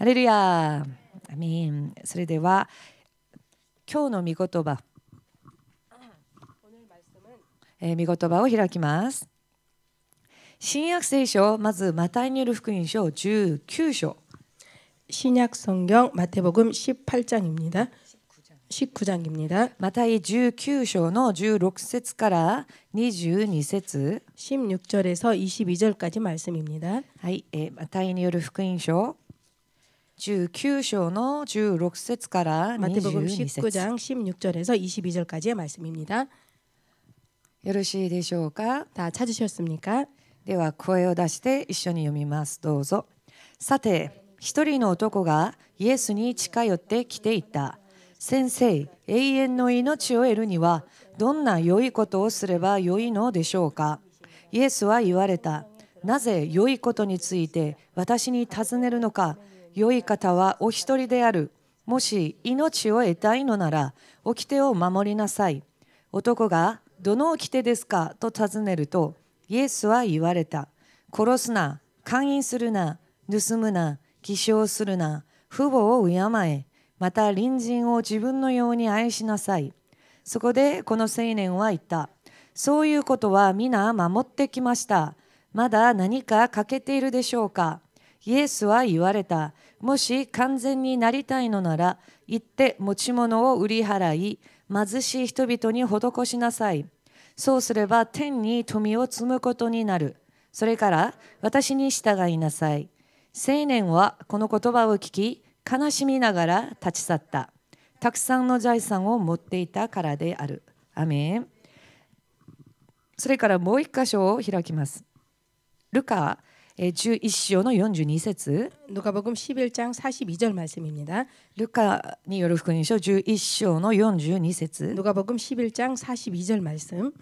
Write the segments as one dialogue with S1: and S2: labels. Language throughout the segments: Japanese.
S1: ハレルヤ。アミン。それでは今日の御言葉、御言葉を開きます。新約聖書、まずマタイによる福音書19章。
S2: 신약성경 마태복음 18장입니다. 19장입니다.
S1: マタイ19章の16節から22節、
S2: 16절에서 22절까지 말씀입니다.
S1: はい、マタイによる福音書19章の16節から
S2: 마태복음
S1: 22節、
S2: 19장 16절에서 22절까지의 말씀입니다.
S1: よろしいでしょうか。
S2: 다 찾으셨습니까?
S1: では声を出して一緒に読みます。どうぞ。さて、一人の男がイエスに近寄ってきていった。先生、永遠の命を得るにはどんな良いことをすれば良いのでしょうか。イエスは言われた。なぜ良いことについて私に尋ねるのか。良い方はお一人である。もし命を得たいのなら掟を守りなさい。男がどの掟ですかと尋ねると、イエスは言われた。殺すな、姦淫するな、盗むな、偽証するな、父母を敬え、また隣人を自分のように愛しなさい。そこでこの青年は言った。そういうことは皆守ってきました。まだ何か欠けているでしょうか。イエスは言われた。もし完全になりたいのなら、行って持ち物を売り払い、貧しい人々に施しなさい。そうすれば天に富を積むことになる。それから私に従いなさい。青年はこの言葉を聞き、悲しみながら立ち去った。たくさんの財産を持っていたからである。アメン。それからもう一箇所を開きます。ルカ11章の42節。
S2: 누가복음 11장 42절 말씀입니다.
S1: ルカによる福音書11章の42節。
S2: 누가복음 11장 42절 말씀.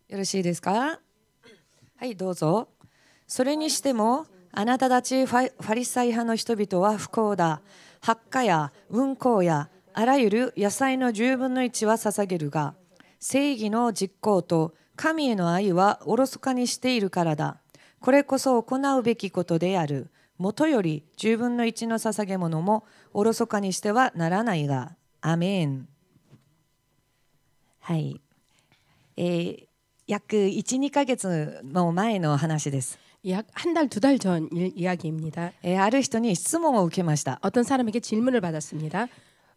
S1: よろしいですか。はい、どうぞ。それにしてもあなたたちファリサイ派の人々は不幸だ。発火や運行やあらゆる野菜の10分の1は捧げるが、正義の実行と神への愛はおろそかにしているからだ。これこそ行うべきことである。もとより10分の1の捧げ物もおろそかにしてはならないが。アメン。はい。約1、2ヶ月の前の話です。
S2: 약 한 달, 두 달 전 이야기입니다.
S1: ある人に質問を受けました。
S2: 어떤 사람에게 질문을 받았습니다.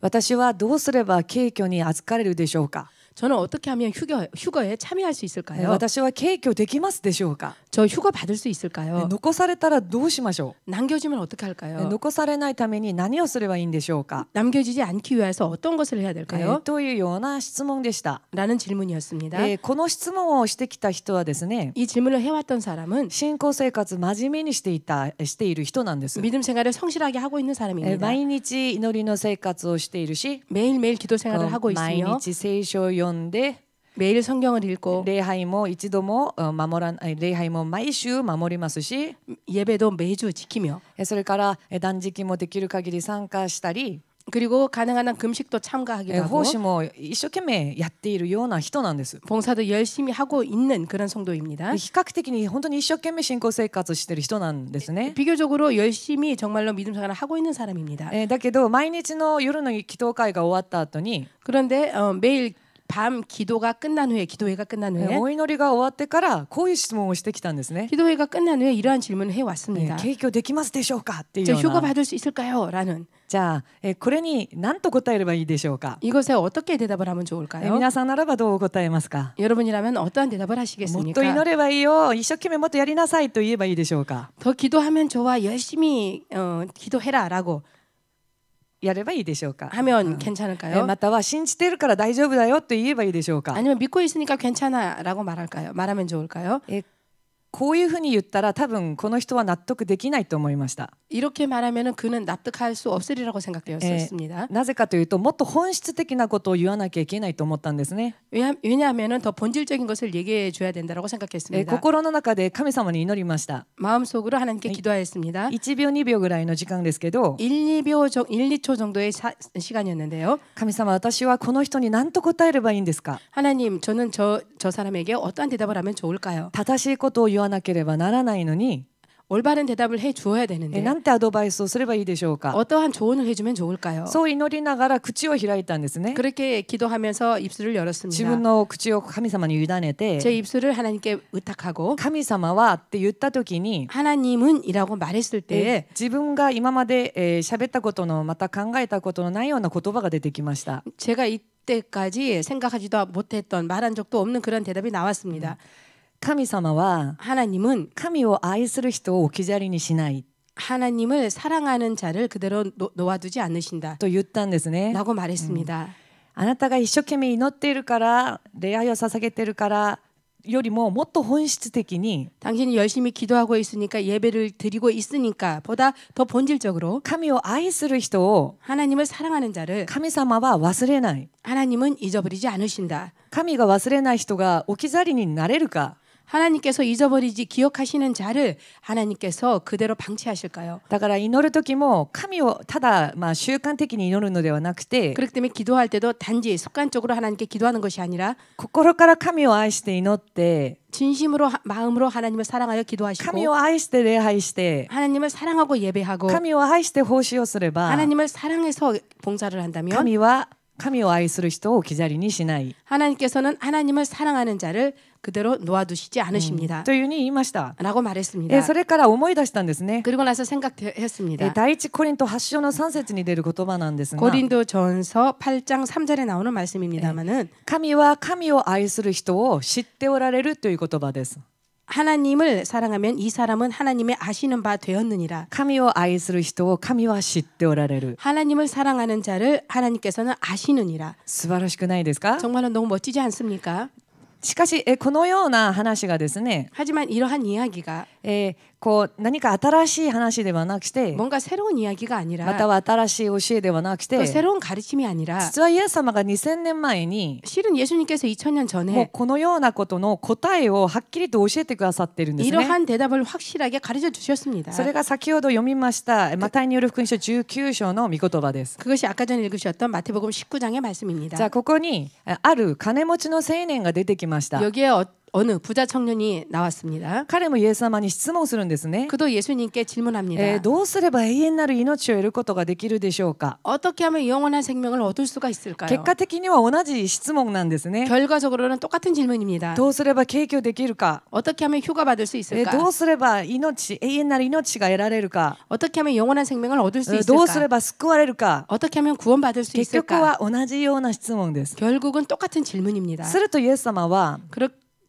S1: 私はどうすれば軽挙に預かれるでしょうか。
S2: 저는 어떻게 하면 휴거에 참여할 수 있을까요?
S1: 私は軽挙できますでしょうか。
S2: 저 휴거 받을 수 있을까요?
S1: 残されたらどうしましょう。
S2: 남겨지면 어떻게 할까요?
S1: 残されないために何をすればいいんでしょうか。
S2: 남겨지지 않기 위해서 어떤 것을 해야 될까요?
S1: というような質問でした。
S2: 라는 질문이었습니다.
S1: この質問をしてきた人はですね、
S2: 이 질문을 해왔던 사람은
S1: 信仰生活真面目にしている人なんです。
S2: 믿음 생활을 성실하게 하고 있는 사람입니다.
S1: 毎日祈りの生活をしているし、
S2: 매일매일 기도 생활을 하고
S1: 毎
S2: 있으며
S1: 日聖書を読んで
S2: 매일 성경을 읽고
S1: 礼拝も一度も礼拝も毎週守りますし、
S2: 예배도 매주 지키며
S1: それから断食もできる限り参加したり、
S2: 그리고 가능한 한 금식도 참가하기도 하고
S1: 奉仕も一生懸命やっているような人なんです。
S2: 봉사도 열심히 하고 있는 그런 성도입니다.
S1: 比較的に本当に一生懸命信仰生活している人なんですね。
S2: 비교적으로 열심히 정말로 믿음 생활을 하고 있는 사람입니다.
S1: だけど毎日の夜の祈祷会が終わった後に、
S2: 그런데 매일 밤 기도회가 끝난 후에
S1: お祈りが終わってからこういう質問をしてきたんですね。
S2: 기도회가 끝난 후에 이러한 질문을 해왔습니다.
S1: 軽挙できますでしょうかっていう
S2: 저
S1: よう
S2: 휴가
S1: な。
S2: 받을 수 있을까요? 라는
S1: じゃあこれに何と答えればいいでしょうか。
S2: 이것에 어떻게 대답을 하면 좋을까요?
S1: 皆さんならばどう答えますか。
S2: 여러분이라면 어떠한 대답을
S1: もっと
S2: 하시겠습니까?
S1: 祈ればいいよ、一生懸命もっとやりなさいと言えばいいでしょうか。
S2: 더 기도하면 좋아, 열심히 기도해라라고
S1: やればいいでしょうか。
S2: 하면 괜찮을까요?
S1: または信じているから大丈夫だよと言えばいいでしょうか。
S2: 아니면 믿고 있으니까 괜찮아라고 말할까요? 말하면 좋을까요?
S1: こういうふうに言ったら多分この人は納得できないと思いました。
S2: 이렇게 말하면은 그는 납득할 수 없으리라고 생각되었습니다.
S1: なぜかというともっと本質的なことを言わなきゃいけないと思ったんですね。
S2: 왜냐하면은 더 본질적인 것을 얘기해 줘야 된다라고 생각했습니다.
S1: 心の中で神様に祈りました。
S2: 마음속으로 하나님께 기도하였습니다.
S1: 1秒2秒ぐらいの時間ですけど、
S2: 1, 2초 정도의 시간이었는데요.
S1: 神様、私はこの人に何と答えればいいんですか？
S2: 하나님, 저는 저 사람에게 어떠한 대답을 하면 좋을까요?
S1: 正しいことを言わなければならないのに
S2: 올바른 대답을 해 주어야 되는데
S1: なんてアドバイスをすればいいでしょうか？
S2: 어떠한 조언을 해주면 좋을까요?
S1: そう祈りながら口を開いたんですね。
S2: 그렇게 기도하면서 입술을
S1: 自
S2: 열었습니다.
S1: 分の口を神様に委ねて
S2: 제 입술을 하나님께 의탁하고
S1: 神様はって言った時に
S2: 하나님은이라고 말했을 때
S1: 自分が今まで喋ったことのまた考えたことのないような言葉が出てきました。
S2: 제가 이때까지 생각하지도 못했던 말한 적도 없는 그런 대답이 나왔습니다.
S1: 神様は
S2: 하나님은
S1: 神を愛する人を置き去りにしない
S2: 하나님을 사랑하는 자를 그대로 놓아두지 않으신다
S1: と言ったんですね。
S2: 라고 말했습니다.
S1: あなたが一生懸命祈っているから礼拝を捧げているからよりももっと本質的に
S2: 당신이 열심히 기도하고 있으니까 예배를 드리고 있으니까 보다 더 본질적으로
S1: 神を愛する人を
S2: 하나님을 사랑하는 자를
S1: 神様は忘れない。
S2: 하나님은 잊어버리지 않으신다.
S1: 神が忘れない人が置き去りになれるか。
S2: 하나님께서 잊어버리지 기억하시는 자를 하나님께서 그대로 방치하실까요?
S1: だから祈る時も神をただ習慣的に祈るのではなくて
S2: 그렇기 때문에 기도할 때도 단지 습관적으로 하나님께 기도하는 것이 아니라
S1: 心から神を愛して祈って
S2: 진심으로 마음으로 하나님을 사랑하여 기도하시고
S1: 神を愛して礼拝して
S2: 하나님을 사랑하고 예배하고
S1: 神を愛して奉仕をすれば
S2: 하나님을 사랑해서 봉사를 한다면
S1: 神は神を愛する人を置き去りにしない
S2: 하나님께서는 하나님을 사랑하는 자를 그대로 놓아두시지 않으십니다.
S1: というふうに言いました。
S2: 라고 말했습니다.
S1: それから思い出したんですね。
S2: 그리고 나서 생각했습니다.
S1: 第一コリント8章の3節に出る言葉なんですが
S2: 고린도전서 8장 3절에 나오는 말씀입니다만은
S1: 神は神を愛する人を知っておられるという言葉です。
S2: 하나님을 사랑하면 이 사람은 하나님의 아시는 바 되었느니라.
S1: 神を愛する人を神は知っておられる。
S2: 하나님을 사랑하는 자를 하나님께서는 아시느니라.
S1: 素晴らしくないですか？
S2: 정말로 너무 멋지지 않습니까?
S1: しかしこのような話がですね、
S2: 하지만 이러한 이야기가
S1: こう何か新しい話ではなくて
S2: 뭔가 새로운 이야기가
S1: ま
S2: 아니라
S1: たは新しい教えではなく
S2: 또
S1: て
S2: 새로운 가르침이 아니라
S1: 実はイエス様が2000年前に
S2: 실은 예수님께서 2000년
S1: もう
S2: 전에
S1: このようなことの答えをはっきりと教えてくださっているんですね。
S2: 이러한 대답을 확실하게 가르쳐 주셨습니다.
S1: それが先ほど読みましたマタイによる福音書19章の御言葉です。
S2: 그것이 아까 전에 읽으셨던 마태복음 19장의 말씀입니다.
S1: じゃあここにある金持ちの青年が出てきました。
S2: 여기에 어느 부자 청년이 나왔습니다.
S1: 彼もイエス様に質問するんですね。
S2: 그도 예수님께 질문합니다.
S1: どうすれば永遠なる命を得ることができるでしょうか。
S2: 어떻게 하면 영원한 생명을 얻을 수가 있을까요?
S1: 結果的には同じ質問なんですね。
S2: 결과적으로는 똑같은 질문입니다.
S1: どうすれば景気できるか。
S2: 어떻게 하면 휴가 받을 수 있을까?
S1: どうすれば永遠なる命が得られるか。
S2: 어떻게 하면 영원한 생명을 얻을 수
S1: どうすれ
S2: 있을까?
S1: ば救われるか。
S2: 어떻게 하면 구원받을 수
S1: 結局
S2: 있을까?
S1: は同じような質問です。
S2: 결국은 똑같은 질문입니다.
S1: するとイエス様は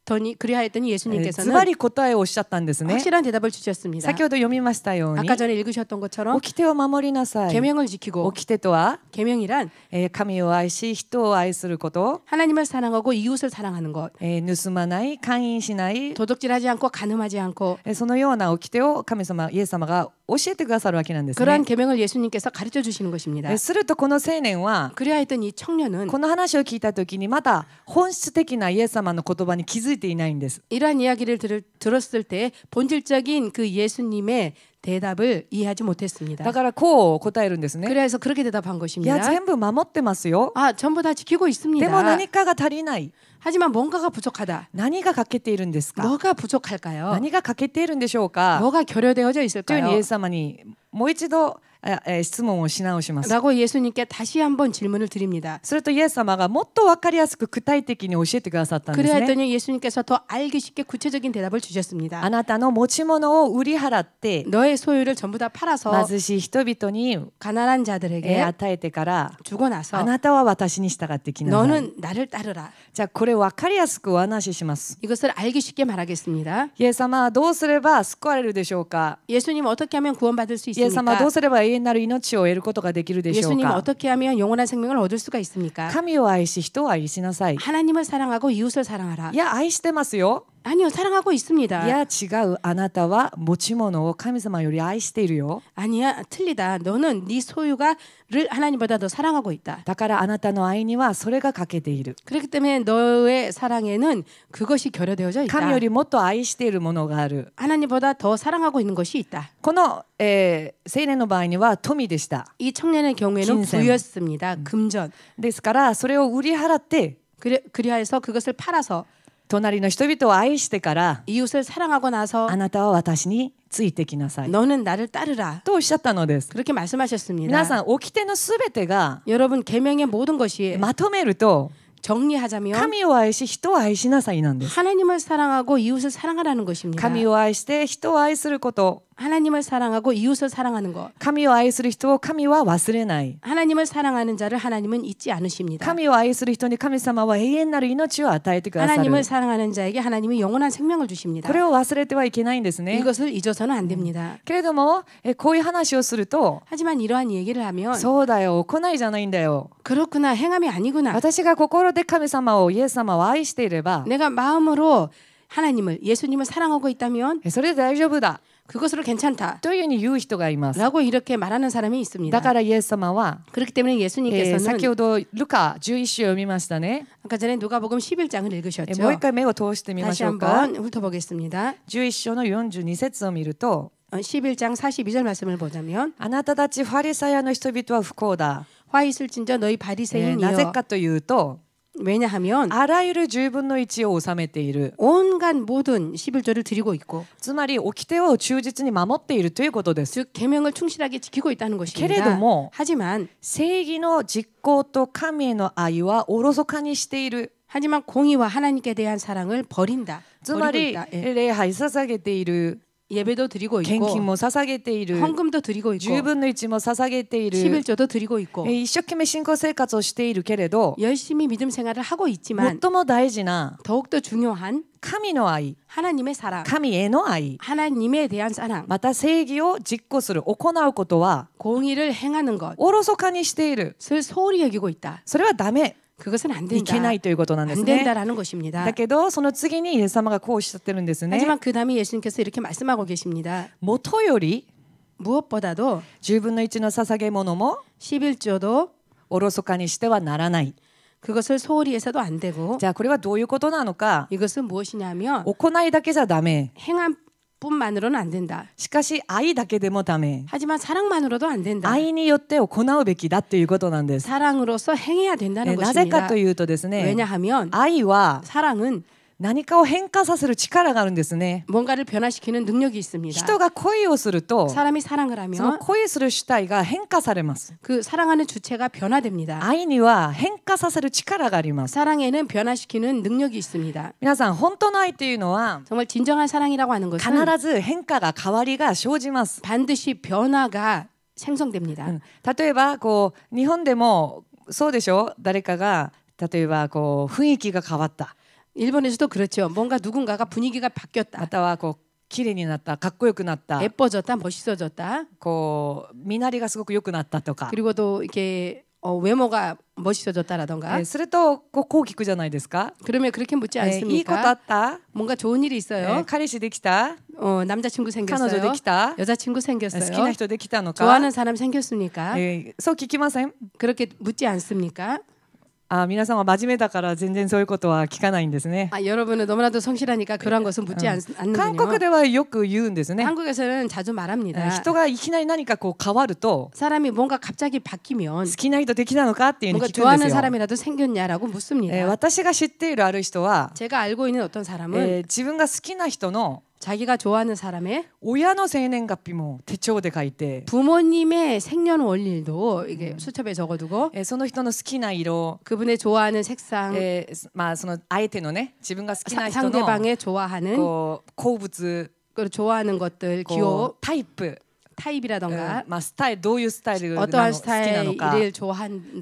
S2: 그리하였더니
S1: ズ
S2: 예수님께서는
S1: バリ答えをおっしゃったんですね。
S2: 확실한 대답을 주셨습니다.
S1: 先ほど読みましたように
S2: 아까 전에 읽으셨던 것처럼
S1: 掟を守りなさい。
S2: 계명을 지키고
S1: 掟とは
S2: 계명이란
S1: 神を愛し人を愛すること、
S2: 하나님을 사랑하고 이웃을 사랑하는 것,
S1: 盗まない、姦淫しない、
S2: 도둑질하지 않고 간음하지 않고
S1: そのような掟を神様イエス様が教えてくださるわけなんですね。
S2: 그러한 계명을 예수님께서 가르쳐 주시는 것입니다.
S1: するとこの青年は
S2: 그리하였던 이 청년은
S1: この話を聞いた時にまだ本質的なイエス様の言葉に気づいていないんです。
S2: 이러한 이야기를 들었을 때 본질적인 그 예수님의 대답을 이해하지 못했습니다.
S1: だからこう答えるんですね。
S2: 그래서 그렇게 대답한
S1: いや
S2: 것입니다.
S1: 全部守ってますよ。
S2: 아, 전부 다 지키고
S1: で
S2: 있습니다.
S1: も何かが足りない。
S2: 하지만 뭔가가 부족하다.
S1: 何が欠けているんですか。
S2: 뭐가 부족할까요?
S1: 何が欠けているんでしょうか。
S2: 뭐가 결여되어져
S1: というふう
S2: 있을까요?
S1: にイエス様にもう一度質問をし直します。
S2: 라고 예수님께 다시 한번 질문을 드립니다.
S1: するとイエス様がもっと分かりやすく具体的に教えてくださったんですね。
S2: 그래했더니 예수님께서 더 알기 쉽게 구체적인 대답을 주셨습니다.
S1: あなたの持ち物を売り払って
S2: 너의 소유를 전부 다 팔아서
S1: 貧しい人々に
S2: 가난한 자들에게
S1: 与えてから
S2: 주고 나서
S1: あなたは私に従ってきなさい。
S2: 너는 나를 따르라.
S1: じゃあこれ分かりやすくお話しします。
S2: 이것을 알기 쉽게 말하겠습니다.
S1: イエス様はどうすれば救われるでしょうか。
S2: 예수님 어떻게 하면 구원받을 수
S1: イエス様はど
S2: 있습니까?
S1: うすれば永遠なる命を得ることができるでしょう
S2: 예수님
S1: か。
S2: 어떻게 하면 영원한 생명을 얻을 수가 있습니까?
S1: 神を愛し人を愛しなさい。
S2: 하나님을 사랑하고 이웃을 사랑하라.
S1: いや愛してますよ。
S2: 아니요, 사랑하고
S1: い
S2: 있습니다.
S1: や違う、あなたは持ち物を神様より愛しているよ。
S2: 아니야, 틀리다. 너는 네 소유가를 하나님보다 더 사랑하고 있다.
S1: だからあなたの愛にはそれが欠けている。
S2: 그렇기 때문에 너의 사랑에는 그것이 결여되어져 있다.
S1: 神よりもっと愛しているものがある。
S2: 하나님보다 더 사랑하고 있는 것이 있다.
S1: この、青年の場合には富でした。
S2: 이 청년의 경우에는
S1: 金銭.
S2: 부였습니다. 금전.
S1: ですからそれを売り払って
S2: 그리하여서 그것을 팔아서
S1: 隣の人々を愛してから
S2: 이웃을 사랑하고 나서
S1: あなたは私についてきなさい
S2: 너는 나를 따르라.
S1: とおっしゃったのです。
S2: 그렇게 말씀하셨습니다.
S1: 皆さん掟のすべてが
S2: 여러분 계명의 모든 것이
S1: まとめると
S2: 정리하자면
S1: 神を愛し人を愛しなさいなんです。
S2: 하나님을 사랑하고 이웃을 사랑하라는 것입니다.
S1: 神を愛して人を愛すること、
S2: 하나님을 사랑하고 이웃을 사랑하는 것.
S1: 神を愛する人を神は忘れない。
S2: 하나님을 사랑하는 자를 하나님은 잊지 않으십니다.
S1: 神を愛する人に神様は永遠なる命を与えてくださる。
S2: 하나님을 사랑하는 자에게 하나님이 영원한 생명을 주십니다.
S1: これを忘れてはいけないんですね。
S2: 이것을 잊어서는 안 됩니다.
S1: けれどもこういう話をすると
S2: 하지만 이러한 얘기를 하면
S1: そうだよ、行いじゃないんだよ。
S2: 그렇구나, 행함이 아니구나.
S1: 私が心で神様をイエス様を愛していれば
S2: 내가 마음으로 하나님을 예수님을 사랑하고 있다면
S1: それで大丈夫だ
S2: 그것으로 괜찮다
S1: というふうに言う人がいます。
S2: 라고 이렇게 말하는 사람이 있습니다.
S1: だからイエス様は、
S2: 그렇기 때문에 예수님께서는
S1: 先ほどルカ11章読みましたね。
S2: 아까 전에 누가복음 11장을
S1: もう
S2: 읽으셨죠.
S1: 一回目を通してみま
S2: 다시
S1: しょうか。
S2: 한번 훑어보겠습니다.
S1: 11章の42節を見ると
S2: 11장 42절 말씀을 보자면
S1: あなたたちファリサヤの人々は不幸だ。
S2: 화 있을진저 너희 바리새인이여.
S1: なぜかというと
S2: 왜냐하면
S1: あらゆる10分の1を納めている。
S2: 온갖 모든 11조를 드리고 있고
S1: つまり掟を忠実に守っているということです。
S2: 즉 계명을 충실하게 지키고 있다는 것입니다.
S1: けれども
S2: 하지만
S1: 正義の実行と神への愛はおろそかにしている。
S2: 하지만 공의와 하나님께 대한 사랑을 버린다.
S1: つま
S2: 버리고
S1: り
S2: 있다. 예.
S1: 礼拝捧げている、
S2: 예배도 드리고
S1: 献
S2: 있고
S1: 金も捧げている、
S2: 헌금도 드리고 있고
S1: 10分の1も捧げている、
S2: 11조도 드리고 있고
S1: 一生懸命信仰生活をしているけれど
S2: 열심히 믿음 생활을 하고 있지만
S1: 最も大事な
S2: 더욱더 중요한
S1: 神の愛、
S2: 하나님의 사랑,
S1: 神への愛、
S2: 하나님에 대한 사랑,
S1: また正義を実行する、行うことは
S2: 공의를 행하는
S1: おろそかにしている。
S2: 것을 소홀히 여기고 있다.
S1: それはダメ、
S2: 그것은 안
S1: い
S2: 된다.
S1: けないということなんで
S2: 안
S1: すね。
S2: 된다라는 것입니다.
S1: だけどその次にイエス様がこうおっしゃってるんですね。
S2: 하지만 그 다음에 예수님께서 이렇게 말씀하고 계십니다.
S1: もとより
S2: 무엇보다도
S1: 10分の1の捧げ物も
S2: 11조도
S1: おろそかにしてはならない。
S2: 그것을 소홀히 해서도 안 되고
S1: じゃあこれはどういうことなのか。
S2: 이것은 무엇이냐면
S1: 行いだけじゃダメ。
S2: 행함뿐만으로는 안 된다.
S1: しかし愛だけでもダメ。
S2: 하지만 사랑만으로도 안 된다.
S1: 愛によって行うべきだということなんです。
S2: 사랑으로서 행해야 된다는
S1: なぜか
S2: 것입니다.
S1: というとですね、
S2: 왜냐하면
S1: 愛は
S2: 사랑은
S1: 何かを変化させる力があるんですね。
S2: 뭔가를 변화시키는 능력이 있습니다.
S1: 人が恋をすると
S2: 사람이 사랑을
S1: その
S2: 하면
S1: 恋する主体が変化されます。
S2: 그 사랑하는 주체가 변화됩니다.
S1: 愛には変化させる力があります。
S2: 사랑에는 변화시키는 능력이 있습니다.
S1: 皆さん本当の愛というのは
S2: 정말 진정한 사랑이라고 하는 것은
S1: 必ず変化が変わりが生じます。
S2: 반드시 변화가 생성됩니다.
S1: 例えばこう日本でもそうでしょ。誰かが例えばこう雰囲気が変わった。
S2: 일본에서도 그렇죠. 뭔가 누군가가 분위기가
S1: ま
S2: 바뀌었다.
S1: たはこう綺麗になった、かっこよくなった、
S2: 예뻐졌다, 멋있어졌다.
S1: こう身なりがすごく良くなったとか。
S2: 그리고 또 이렇게 외모가 멋있어졌다라던가.
S1: するとこう聞くじゃないですか。
S2: 그러면 그렇게 묻지
S1: いいことあ
S2: 않습니까?
S1: った、
S2: 뭔가 좋은 일이 있어요.
S1: 彼氏できた、
S2: 남자친구
S1: 彼女で
S2: 생겼어요.
S1: きた、
S2: 여자친구
S1: 好きな
S2: 생겼어요.
S1: 人できたのか。
S2: 좋아하는 사람 생겼습니까?
S1: そう聞きません？
S2: 그렇게 묻지 않습니까?
S1: 皆さんは真面目だから全然そういうことは聞かないんですね。
S2: 여러분은 너무나도 성실하니까 그런 것은 묻지
S1: 韓
S2: 않는군요.
S1: 国ではよく言うんですね。
S2: 한국에서는 자주 말합니다.
S1: 人がいきなり何かこう変わると
S2: 사람이 뭔가 갑자기 바뀌면
S1: 好きな人できたのかっていうふう
S2: 뭔가
S1: に聞くんで
S2: 좋아하는
S1: すよ。
S2: 사람이라도 생겼냐라고 묻습니다.
S1: 私が知っているある人は、
S2: 제가 알고 있는 어떤 사람은
S1: 自分が好きな人の
S2: 자기가 좋아하는 사람의
S1: 親の生年月日も手帳で書いて、
S2: 부모님의 생년월일도 이게 수첩에 적어두고
S1: その人の好きな色、
S2: 그분의 좋아하는 색상,
S1: その相手のね、自分が好きな人の
S2: 상대방의 좋아하는
S1: こう好物、
S2: 그리고 좋아하는 것들,
S1: こ
S2: 기호,
S1: うタイプ、
S2: 타입이라던가
S1: スタイル、どういうスタイルなの
S2: 어떠한
S1: 好きなのか、
S2: 스타일을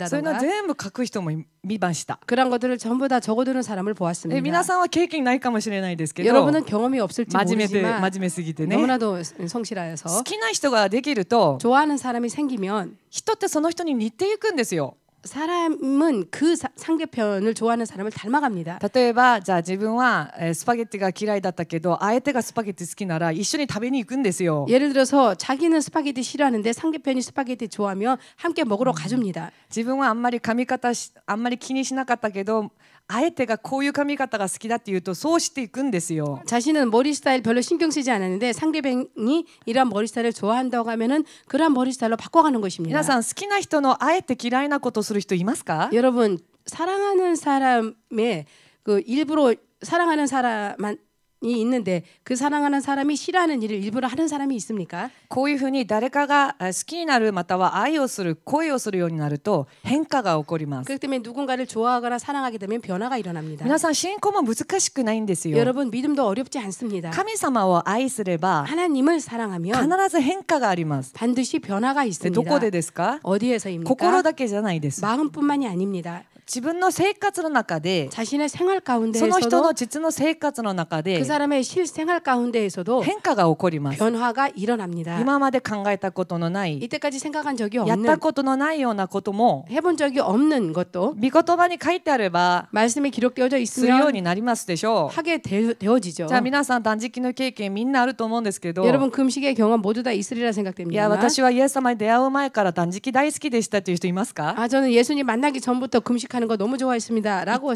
S1: そういうの
S2: 좋아한다던가
S1: 全部書く人も見ました。
S2: 그런 것들을 전부 다 적어두는 사람을 보았습니다.
S1: 皆さんは経験ないかもしれないですけど、
S2: 여러분은 경험이 없을지
S1: 真面目
S2: 모르지만
S1: すぎてね。
S2: 너무나도 성실하여서
S1: 好きな人ができると
S2: 좋아하는 사람이 생기면
S1: 人ってその人に似ていくんですよ。
S2: 사람은 그 상대편을 좋아하는 사람을 닮아갑니다.
S1: 例えばじゃあ自分はスパゲッティが嫌いだったけど相手がスパゲッティ好きなら一緒に食べに行くんですよ。
S2: 예를 들어서 자기는 스파게티 싫어하는데 상대편이 스파게티 좋아하면 함께 먹으러 가줍니다.
S1: 自分はあんまり髪型あんまり気にしなかったけど相手がこういう髪型が好きだって言うとそうしていくんですよ。
S2: 자신은 머리 스타일 별로 신경 쓰지 않았는데 상대방이 이런 머리 스타일을 좋아한다고 하면은 그런 머리 스타일로 바꿔가는 것입니다.
S1: 皆さん好きな人のあえて嫌いなことする人いますか？
S2: 여러분 사랑하는 사람의 그 일부러 사랑하는 사람이 있는데 그 사랑하는 사람이 싫어하는 일을 일부러 하는 사람이 있습니까?
S1: こういうふうに誰かが好きになるまたは愛をする恋をするようになると変化が起こります。
S2: 그렇기 때문에 누군가를 좋아하거나 사랑하게 되면 변화가 일어납니다.
S1: 皆さん信仰も難しくないんですよ。
S2: 여러분 믿음도 어렵지 않습니다.
S1: 神様を愛すれば
S2: 하나님을 사랑하면
S1: 必ず変化があります。
S2: 반드시 변화가
S1: で
S2: 있습니다.
S1: どこでですか？
S2: 어디에서입니까?
S1: 心だけじゃないです。
S2: 마음뿐만이 아닙니다.
S1: 自分の生活の中で
S2: 자신의 생활
S1: その人
S2: 가운데에서도
S1: の実の生活の中
S2: 그
S1: で
S2: 사람의 실생활 가운데에서도
S1: 変化が起こります。
S2: 변화가 일어납니다.
S1: 今まで考えたことのない
S2: 이때까지 생각한 적이
S1: やった
S2: 없는
S1: ことのないようなことも
S2: 해본 적이 없는 것도
S1: 御言葉に書いてあれば
S2: 말씀에 기록되어져
S1: するよう
S2: 있으면
S1: になりますでしょう。
S2: 하게 되어지죠.
S1: じゃあ皆さん断食の経験みんなあると思うんですけど、
S2: 여러분 금식의 경험 모두 다 있으리라
S1: いや
S2: 생각됩니다.
S1: 私はイエス様に出会う前から断食大好きでしたという人いますか？
S2: 아 저는 예수님 만나기 전부터 금식하는 거 너무 좋아했습니다라고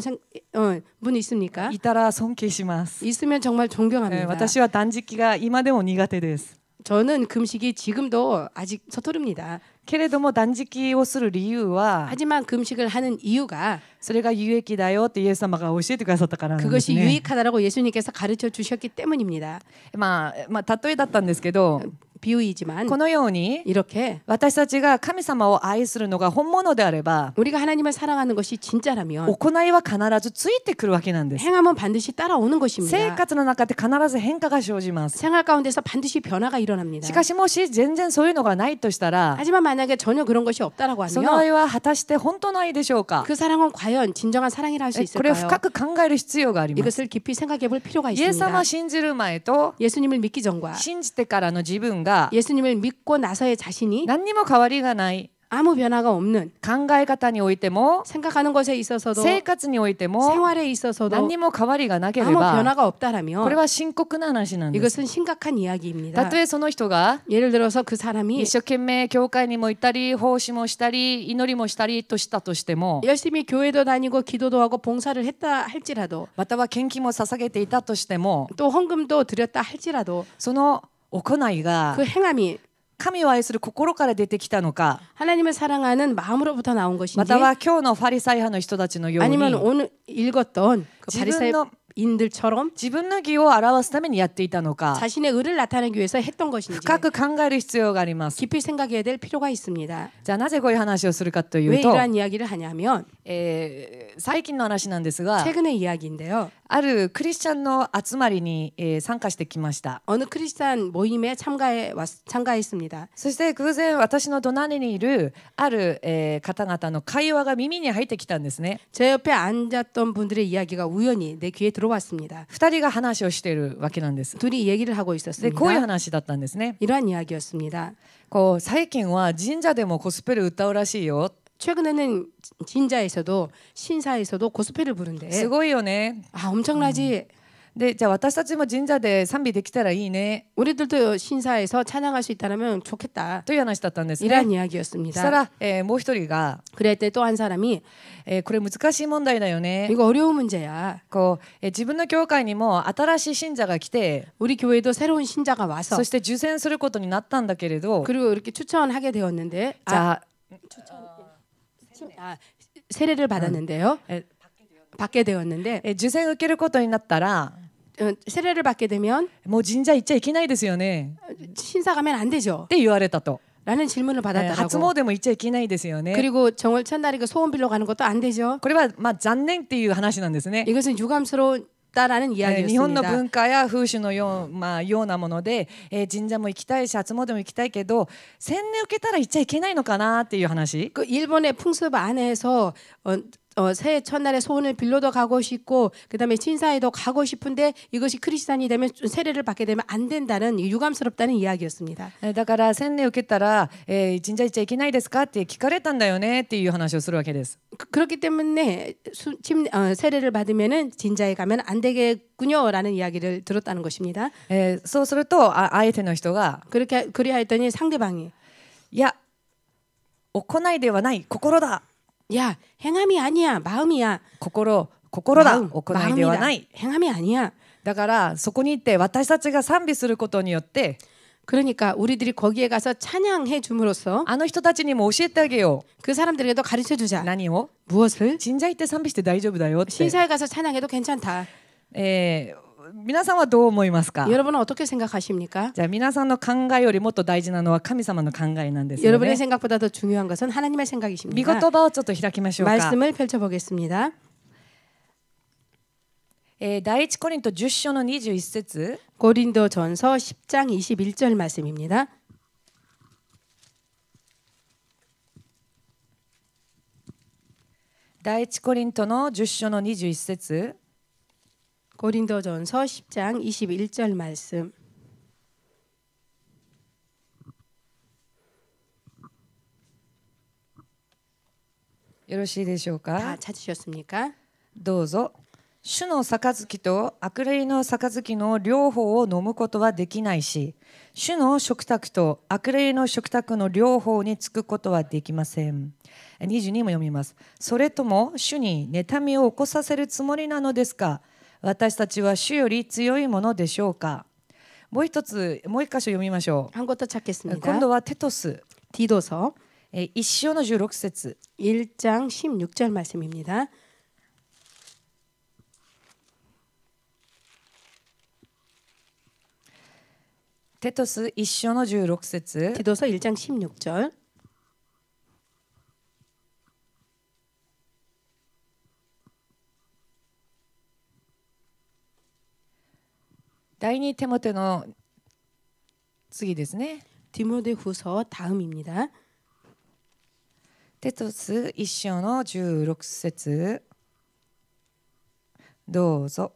S2: 분 있습니까?
S1: いたら尊敬します。
S2: 있으면 정말 존경합니다.
S1: 私は断食が今でも苦手です。
S2: 저는 금식이 지금도 아직 서투릅니다.
S1: けれども断食をする理由は
S2: 하지만 금식을 하는 이유가
S1: それが有益だよってイエス様が教えてくださったからなんです
S2: 그것이
S1: ね。
S2: 유익하다라고 예수님께서 가르쳐 주셨기 때문입니다.
S1: まあ例えだったんですけど、
S2: 비유이지만
S1: このように
S2: 이렇게
S1: 私たちが神様を愛するのが本物であれば
S2: 우리가 하나님을 사랑하는 것이 진짜라면
S1: 行いは必ずついてくるわけなんです。
S2: 행함은 반드시 따라오는
S1: 生
S2: 것입니다.
S1: 活の中で必ず変化が生じます。
S2: 생활 가운데서 반드시 변화가 일어납니다.
S1: しかしもし全然そういうのがないとしたら
S2: 하지만 만약에 전혀 그런 것이 없다라고
S1: その
S2: 하면
S1: 愛は果たして本当の愛でしょうか？
S2: 그 사랑은 과연 진정한 사랑이라 할 수
S1: これを
S2: 있을까요?
S1: 深く考える必要があります。
S2: 이것을 깊이 생각해 볼 필요가
S1: イエス様
S2: 있습니다.
S1: を信じる前と
S2: 예수님을 믿기 전과
S1: 信じてからの自分が
S2: 예수님을 믿고 나서의 자신이
S1: 何にも変わりがない。
S2: 아무 변화가 없는
S1: 考え方においても
S2: 생각하는 것에 있어서도
S1: 生活においても
S2: 생활에 있어서도
S1: 何にも変わりがなけれ
S2: 아무
S1: ば
S2: 변화가
S1: これ
S2: 없다라면
S1: は深刻な話なんです。
S2: 이것은 심각한 이야기입니다.
S1: たとえその人が
S2: 예를 들어서 그 사람이
S1: 一生懸命教会にも行ったり奉仕もしたり祈りもしたりとしたとしても
S2: 열심히 교회도 다니고 기도도 하고 봉사를 했다 할지라도
S1: または献金も捧げていたとしても
S2: 또 헌금도 드렸다 할지라도
S1: その行いが
S2: 그 행함이
S1: 神を愛する心から出てきたのか
S2: 하나님을 사랑하는 마음으로부터 나온
S1: ま
S2: 것인지
S1: たは今日のファリサイ派の人たちのように
S2: 아니면 오늘 읽었던 그
S1: 지분의-
S2: 바리새인들처럼
S1: 自分の義を表すためにやっていたのか
S2: 자신의 의를 나타내기 위해서 했던 것인지
S1: 深く考える必要があります。
S2: 깊이 생각해야 될 필요가 있습니다.
S1: じゃあなぜこういう話をするかとい
S2: 왜
S1: うと、
S2: 이러한 이야기를 하냐면
S1: 最近の話なんですが
S2: 최근의 이야기인데요.
S1: あるクリスチャンの集まりに、参加してきました。
S2: 어느 크리스찬 모임에 참가했습니다.
S1: そして偶然私の隣にいるある、方々の会話が耳に入ってきたんですね。
S2: 제 옆에 앉았던 분들의 이야기가 우연히 내 귀에 들어왔습니다.
S1: 二人が話をしているわけなんです。
S2: 둘이 얘기를 하고
S1: で
S2: 있었습니다.
S1: こういう話だったんですね。
S2: 이러한 이야기였습니다.
S1: こう最近は神社でもゴスペル歌うらしいよ。
S2: 최근에는 진자에서도 신사에서도 고스펠을 부른대.
S1: すごいよね。
S2: 아 엄청나지.
S1: でじゃあ私たちも神社で賛美できたらいいね
S2: 우리들도 신사에서 찬양할 수 있다면 좋겠다.
S1: という話だったんですね。
S2: 이러한
S1: そした
S2: 이야기였습니다.
S1: ら、もう一人が、
S2: 그랬더니 또 한 사람이
S1: これ難しい問題だよね。
S2: 이거 어려운 문제야.
S1: こう自分の教会にも新しい信者が来て
S2: 우리 교회도 새로운 신자가 와서
S1: そして受選することになったんだけれど
S2: 그리고 이렇게 추천하게 되었는데
S1: じゃあ
S2: 세례를 받았는데요. 받게 되었는데
S1: 受選受けることになったら
S2: 세례를 받게 되면
S1: もう神社行っちゃいけないですよね
S2: 신사 가면 안 되죠.
S1: って言われたと。
S2: 라는 질문을
S1: 初
S2: 받았다고.
S1: 詣も行っちゃいけないですよね。
S2: 그리고 정월 첫날에 그 소원 빌러 가는 것도 안 되죠.
S1: これはまあ残念っていう話なんですね。
S2: 이것은 유감스러웠다라는
S1: 日本の
S2: 이야기였습니다.
S1: 文化や風習のようなもので、神社も行きたいし初詣も行きたいけど洗礼受けたら行っちゃいけないのかなっていう話。
S2: 그 일본의 풍습 안에서 새해 첫날에 소원을 빌러도 가고 싶고 그다음에 신사에도 가고 싶은데 이것이 크리스찬이 되면 세례를 받게 되면 안 된다는 유감스럽다는 이야기였습니다.
S1: だから洗礼を受けたら、神社行っちゃいけないですかって聞かれたんだよねっていう話をするわけです。
S2: 그렇기 때문에 세례를 받으면은 진자에 가면 안 되겠군요라는 이야기를 들었다는 것입니다.
S1: そうすると相手の人が
S2: 그리하 했더니 상대방이
S1: いや行いではない心だ
S2: 야 행함이 아니야 마음이야
S1: 心だ行いではない
S2: 행함이 아니야.
S1: だからそこに行って私たちが賛美することによって
S2: 그러니까 우리들이 거기에 가서 찬양해 줌으로써
S1: あの人たちにも教えてあげよ
S2: 그 사람들에게도 가르쳐
S1: う
S2: 주자.
S1: 何を
S2: 무엇을?
S1: 神社行って賛美して大丈夫だよって、
S2: 신사에 가서 찬양해도 괜찮다.
S1: 皆さんはどう思いますか？
S2: 여러분은 어떻게 생각하십니까?
S1: じゃあ皆さんの考えよりもっと大事なのは神様の考えなんですよ
S2: 여러분의
S1: ね。
S2: 생각보다 더 중요한 것은 하나님의
S1: 御
S2: 생각이십니다.
S1: 言葉をちょっと開きましょうか。
S2: 말씀을 펼쳐보겠습니다.
S1: 第一コリント10章の21節
S2: 고린도전서 10장 21절 말씀입니다.
S1: 第一コリントの10章の21節
S2: 고린도전서 10장 21절 말씀.
S1: よろしいでしょうか？
S2: 다 찾으셨습니까?
S1: どうぞ。主の杯と悪霊の杯の両方を飲むことはできないし、主の食卓と悪霊の食卓の両方につくことはできません。22も読みます。それとも主に妬みを起こさせるつもりなのですか？私たちは主より強いものでしょうか？もう一箇所読みましょ
S2: 한 곳 더
S1: う。
S2: 찾겠습니다.
S1: 今度はテトス
S2: 디도서
S1: 1章の16節
S2: 1장 16절 말씀입니다.
S1: テトス1章の16節
S2: 디도서 1장 16절.
S1: 第二テモテの次ですね。
S2: 디모데후서 다음입니다.
S1: テトス1章の16節どうぞ。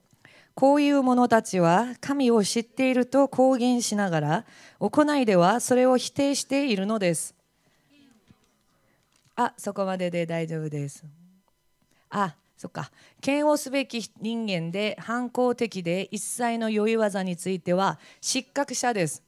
S1: こういう者たちは神を知っていると公言しながら行いではそれを否定しているのです。そこまでで大丈夫です。そっか。嫌悪すべき人間で反抗的で一切の良い技については失格者です。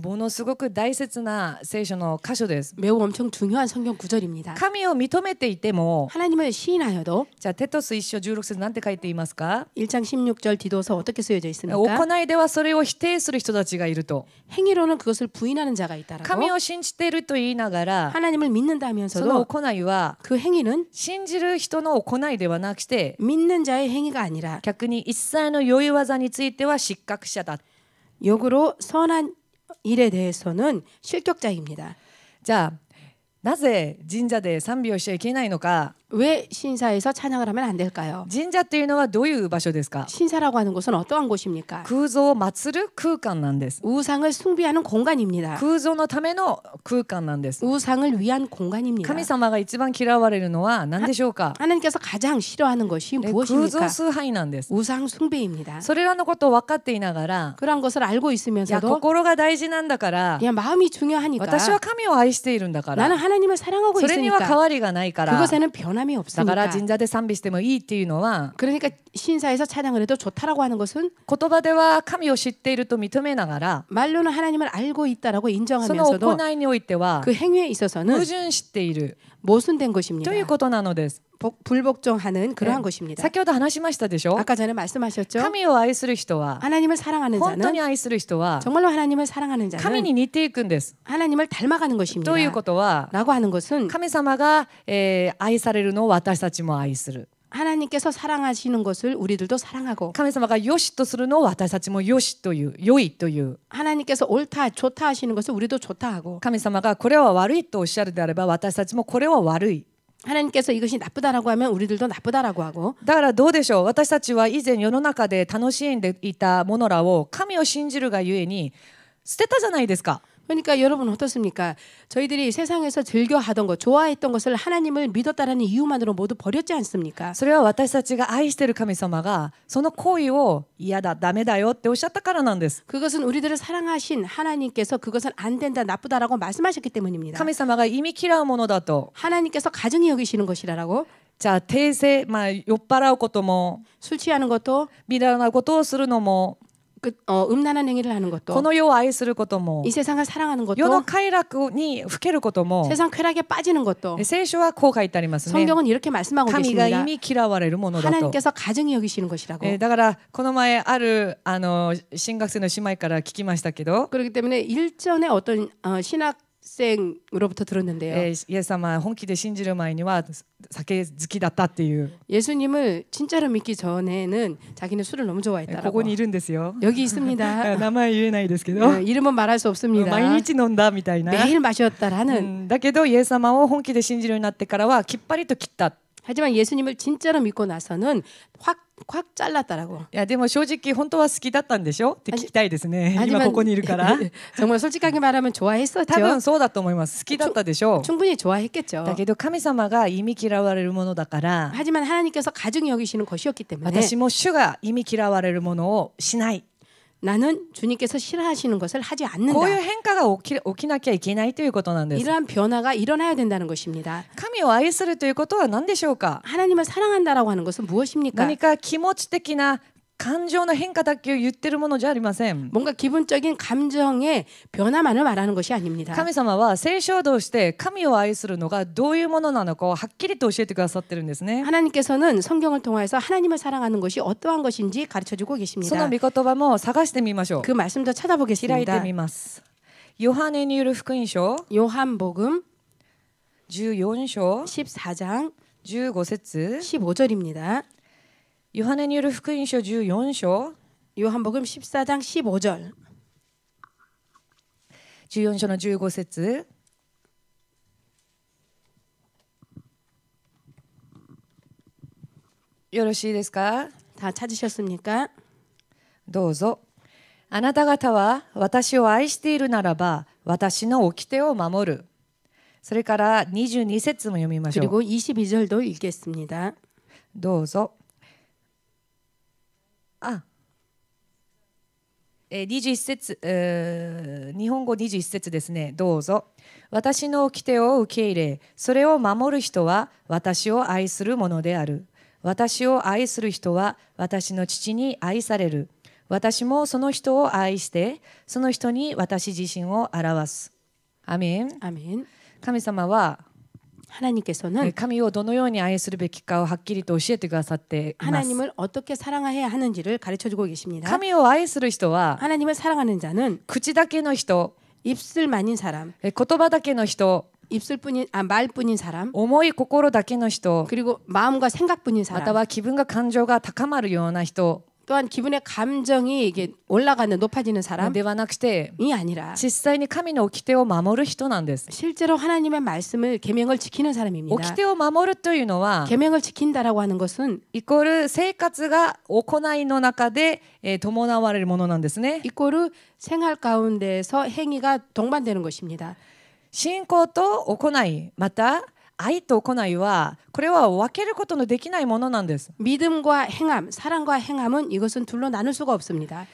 S1: ものすごく大切な聖書の箇所です。
S2: 매우 엄청 중요한 성경 구절입니다.
S1: 神を認めていても
S2: 하나님을 시인하여도
S1: じゃあテトス1章16節なんて書いていますか？
S2: 1장 16절 디도서 어떻게 쓰여져 있습니까?
S1: 行いではそれを否定する人たちがいると。
S2: 행위로는 그것을 부인하는 자가 있다라고.
S1: 神を信じていると言いながら
S2: 하나님을
S1: その
S2: 믿는다면서도
S1: 行いは
S2: 그 행위는
S1: 信じる人の行いではなくて
S2: 믿는 자의 행위가 아니라
S1: 逆に一切の良い技については失格者だ。
S2: 역으로 선한 일에 대해서는 실격자입니다.
S1: じゃあなぜ神社で賛美をしちゃいけないのか？
S2: 왜 신사에서 찬양을 하면 안 될까요?
S1: 神社っていうのはどういう場所ですか？
S2: 신사라고 하는 곳은 어떠한 곳입니까?
S1: 空像を祀る空間なんです。
S2: 우상을 숭배하는 공간입니다.
S1: 空像のための空間なんです。
S2: 우상을 위한 공간입니다.
S1: 神様が一番嫌われるのは何でしょうか？
S2: 하나님께서 가장 싫어하는 것이
S1: 空
S2: 무엇입니까?
S1: 像崇拝なんです。
S2: 우상 숭배입니다.
S1: それらのことを分かっていながら、
S2: 그런 것을 알고
S1: いや
S2: 있으면서도
S1: 心が大事なんだから、
S2: 그냥 마음이 중요하니까
S1: 私は神を愛しているんだか
S2: 나는
S1: ら、
S2: 하나님을 사랑하고
S1: それには変
S2: 있으니까
S1: わりがないから、
S2: 그것에는 변함이
S1: だから
S2: 없으니까
S1: 神社で賛美してもいいっていうのは、
S2: 그러니까 신사에서 찬양을 해도 좋다라고 하는 것은
S1: 言葉では神を知っていると認めながら、
S2: 말로는 하나님을 알고 있다라고
S1: その
S2: 인정하면서도
S1: 行いにおいては
S2: 그 행위에
S1: 矛
S2: 있어서는
S1: 盾している
S2: 모순된 것입니다.
S1: ということなのです。
S2: 불복종하는 그러한 것입니다.
S1: 先ほど話しましたでしょ？
S2: 아까 전에 말씀하셨죠?
S1: 神を愛する人は、
S2: 하나님을 사랑하는
S1: 本当に
S2: 자는
S1: 愛する人は
S2: 정말로 하나님을 사랑하는
S1: 神
S2: 자는
S1: に似ていくんです。
S2: 하나님을 닮아가는 것입니다.
S1: ということは、
S2: 라고 하는 것은
S1: 神様が、愛されるのを私たちも愛する。
S2: 하나님께서 사랑하시는 것을 우리들도 사랑하고
S1: 神様がよしとするのを私たちもよしという、良いという。
S2: 하나님께서 옳다 좋다 하시는 것을 우리도 좋다 하고
S1: 神様がこれは悪いとおっしゃるであれば私たちもこれは悪い。
S2: 하나님께서 이것이 나쁘다라고 하면 우리들도 나쁘다라고 하고
S1: だからどうでしょう？私たちは以前世の中で楽しんでいたものらを神を信じるがゆえに捨てたじゃないですか。
S2: 그러니까 여러분 어떻습니까? 저희들이 세상에서 즐겨 하던 것, 좋아했던 것을 하나님을 믿었다라는 이유만으로 모두 버렸지 않습니까?
S1: それは私たちが愛している神様がその行為を嫌だ、ダメだよっておっしゃったからなんです。
S2: 그것은 우리들을 사랑하신 하나님께서 그것은 안 된다, 나쁘다라고 말씀하셨기 때문입니다.
S1: 神様が忌み嫌うものだと。
S2: 하나님께서 가증히 여기시는 것이라고.
S1: じゃあ訂正、酔っ払うことも
S2: 술 취하는 것도
S1: みだらなことをするのも
S2: 음란한 행위를 하는
S1: こ
S2: 것도
S1: の世を愛することも
S2: 이 세상을 사랑하는
S1: 世の
S2: 것도
S1: 快楽にふけることも
S2: 세상 쾌락에 빠지는 것도
S1: 聖書はこう書いてありますね。
S2: 성경은 이렇게 말씀하고
S1: 神が忌
S2: 계십니다.
S1: み嫌われるものだと。
S2: 하나님께서 가증히 여기시는 것이라고.
S1: だからこの前ある新学生の姉妹から聞きましたけど、
S2: 그렇기 때문에 일전에 어떤 신학생으로부터 들었는데요.
S1: イエス様本気で信じる前には酒好きだったっていう。
S2: 예수님을 진짜로 믿기 전에는 자기는 술을 너무
S1: こ
S2: 좋아했다라고.
S1: こにいるんですよ。
S2: 여기 있습니다.
S1: 名前言えないですけど、
S2: 이름은 말할 수 없습니다.
S1: 毎日飲んだみたいな。
S2: 매일 마셨다라는.
S1: だけどイエス様を本気で信じるようになってからはきっぱりと切った。
S2: 하지만 예수님을 진짜로 믿고 나서는 확 잘랐다라고.
S1: いやでも正直本当は好きだったんでしょって聞きたいですね。今
S2: 하지만
S1: ここにいるから。
S2: 정말 솔직하게 말하면
S1: 多
S2: 좋아했었죠.
S1: 分そうだと思います。好きだったでしょう。
S2: 충분히 좋아했겠죠.
S1: だけど神様が忌み嫌われるものだから、
S2: 하지만 하나님께서 가증히 여기시는 것이었기 때문에
S1: 私も主が忌み嫌われるものをしない。
S2: 나는 주님께서 싫어하시는 것을 하지
S1: こういう
S2: 않는다.
S1: 変化が起きなきゃいけないということなんです。
S2: 이러한 변화가 일어나야 된다는 것입니다.
S1: 神を愛するということは何でしょうか。
S2: 하나님을 사랑한다라고 하는 것은 무엇입니까?
S1: 何か気持ち的な感情の変化だけを言ってるものじゃありません。
S2: 뭔가 기본적인 감정의 변화만을 말하는 것이 아닙니다.
S1: 神様は聖書を通して神を愛するのがどういうものなのかをはっきりと教えてくださってるんですね。
S2: 하나님께서는 성경을 통해서 하나님을 사랑하는 것이 어떠한 것인지 가르쳐주고
S1: その
S2: 계십니다.
S1: 御言葉も探してみましょう。
S2: 그 말씀도
S1: 開いて
S2: 찾아보겠습니다.
S1: みます。ヨハネによる福音書
S2: 요한복음
S1: 14章
S2: 14장
S1: 15節
S2: 15절입니다.
S1: ヨハネによる福音書14章
S2: 요한복음 14장 15절.
S1: 14章の15節よろしいですか。
S2: 다 찾으셨습니까?
S1: どうぞ。あなた方は私を愛しているならば私の掟を守る。それから22節も読みましょう。
S2: 그리고 22절도 읽겠습니다.
S1: どうぞ。21節、日本語21節ですね。どうぞ。私の掟を受け入れ、それを守る人は私を愛するものである。私を愛する人は私の父に愛される。私もその人を愛して、その人に私自身を表す。アメン。
S2: 아멘.
S1: 神様は
S2: 하나님께서는
S1: 神をどのように愛するべきかをはっきりと教えてくださっています。
S2: 하나님을 어떻게 사랑해야 하는지를 가르쳐주고 계십니다.
S1: 神を愛する人は
S2: 하나님을 사랑하는 자는
S1: 口だけの人、
S2: 입술만인 사람,
S1: 言葉だけの人、
S2: 말뿐인 사람,
S1: 思い心だけの人、
S2: 그리고 마음과 생각뿐인
S1: また
S2: 사람,
S1: は気分が感情が高まるような人
S2: 또한 기분의 감정이 이게 올라가는 높아지는 사람이
S1: ではなくて
S2: 아니라
S1: 実際に神の掟を守る人なんです。
S2: 실제로 하나님의 말씀을 계명을 지키는 사람입니다.
S1: 掟を守るというのは
S2: 계명을 지킨다라고 하는 것은
S1: イコール生活が行いの中で伴われるものなんですね。
S2: 이꼬르 생활 가운데서 행위가 동반되는 것입니다.
S1: 信仰と行い、また愛と行いはこれは分けることのできないものなんです。
S2: 믿음과 행함, 사랑과 행함은 이것은 둘로 나눌 수가 없습니다.